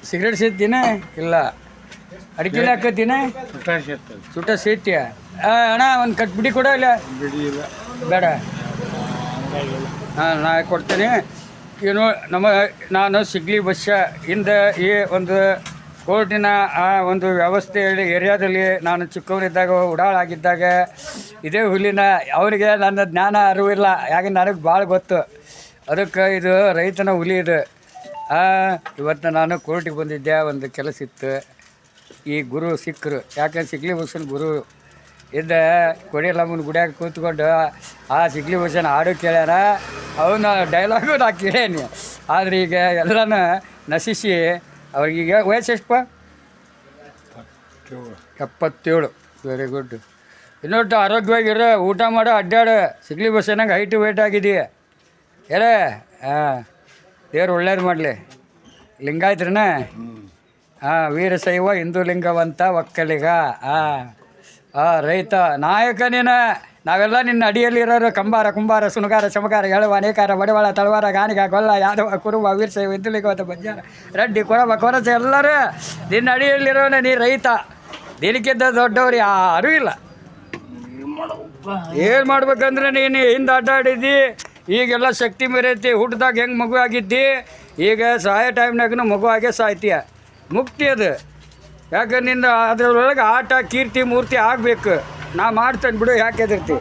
cigarette ಸೇದ್ತೀನ ಇಲ್ಲ ಅಡಿಕೆಲೆ ಹಾಕತ್ತೀನ ಸುಟ್ಟ ಸೇತ್ಯ ಅಣ್ಣ ಒಂದು ಕಟ್ಬಿಡಿ ಕೊಡ ಇಲ್ಲ ಬೇಡ ಹಾಂ ನಾ ಕೊಡ್ತೀನಿ ಏನು ನಾನು ಸಿಗ್ಲಿ ಬಸ್ಸ ಇಂದ ಈ ಒಂದು ಕೋರ್ಟಿನ ಆ ಒಂದು ವ್ಯವಸ್ಥೆಯಲ್ಲಿ ಏರಿಯಾದಲ್ಲಿ ನಾನು ಚಿಕ್ಕವನಿದ್ದಾಗ ಉಡಾಳಾಗಿದ್ದಾಗ ಇದೇ ಹುಲ್ಲಿನ ಅವನಿಗೆ ನನ್ನ ಜ್ಞಾನ ಅರಿವಿಲ್ಲ ಯಾಕೆ ನನಗೆ ಭಾಳ ಗೊತ್ತು ಅದಕ್ಕೆ ಇದು ರೈತನ ಹುಲಿ ಇದು ಇವತ್ತು ನಾನು ಕೋರ್ಟಿಗೆ ಬಂದಿದ್ದೆ ಒಂದು ಕೆಲಸ ಇತ್ತು ಈ ಗುರು ಸಿಕ್ಕರು ಯಾಕೆ ಸಿಗ್ಲಿ ಬಸ್ಸನ ಗುರು ಇದ್ದ ಕೊಡಿಯಲ್ಲಮ್ಮನ ಗುಡಿಯಾಗ ಕೂತ್ಕೊಂಡು ಆ ಸಿಗ್ಲಿ ಬಸ್ಸನ ಹಾಡು ಕೇಳ್ಯಾರ ಅವನ ಡೈಲಾಗು ನಾ ಕೇಳೇನಿ ಆದರೆ ಈಗ ಎಲ್ಲನೂ ನಶಿಸಿ ಅವ್ರಿಗೀಗ ವಯಸ್ಸು ಎಷ್ಟಪ್ಪ 77 ವೆರಿ ಗುಡ್ ಇನ್ನೊಟ್ಟು ಆರೋಗ್ಯವಾಗಿರೋ ಊಟ ಮಾಡೋ ಅಡ್ಡಾಡು ಸಿಗ್ಲಿ ಬಸ್ಸನಾಗ ಹೈಟು ವೇಟ್ ಆಗಿದೆಯಾ ಹೇಳೇ ಹಾಂ ದೇವ್ರು ಒಳ್ಳೇದು ಮಾಡಲಿ ಲಿಂಗಾಯ್ತ್ರನ ವೀರಶೈವ ಹಿಂದೂ ಲಿಂಗವಂತ ಒಕ್ಕಲಿಗ ರೈತ ನಾಯಕ ನೀನು ನಾವೆಲ್ಲ ನಿನ್ನ ಅಡಿಯಲ್ಲಿರೋರು ಕಂಬಾರ ಕುಂಬಾರ ಸುಣಗಾರ ಚಮಕಾರ ಎಳವ ಅನೇಕಾರ ಬಡವಾಳ ತಳವಾರ ಗಾನಿಗ ಗೊಲ್ಲ ಯಾದವ ಕುರುಬ ವೀರಶೈವ ಹಿಂದೂ ಲಿಂಗವಂತ ಬಂಜಾರ ರೆಡ್ಡಿ ಕೊರಬ ಕೊರಸ ಎಲ್ಲರೂ ನಿನ್ನ ಅಡಿಯಲ್ಲಿರೋನ ನೀ ರೈತ ದಿನಕ್ಕಿಂತ ದೊಡ್ಡವ್ರು ಯಾರೂ ಇಲ್ಲ ಏನು ಮಾಡ್ಬೇಕಂದ್ರೆ ನೀನು ಹಿಂದೆ ಅಡ್ಡಾಡಿದ್ದಿ ಈಗೆಲ್ಲ ಶಕ್ತಿ ಮೆರೈತಿ ಹುಟ್ಟಿದಾಗ ಹೆಂಗೆ ಮಗು ಆಗಿದ್ದಿ ಈಗ ಸಾಯೋ ಟೈಮ್ನಾಗೂ ಮಗು ಆಗೇ ಸಾಯ್ತೀಯ ಮುಕ್ತಿ ಅದು ಯಾಕೆ ನಿಂದ ಅದರೊಳಗೆ ಆಟ ಕೀರ್ತಿ ಮೂರ್ತಿ ಆಗಬೇಕು ನಾ ಮಾಡ್ತೇನೆ ಬಿಡು ಯಾಕೆ ಹೆದರ್ತಿ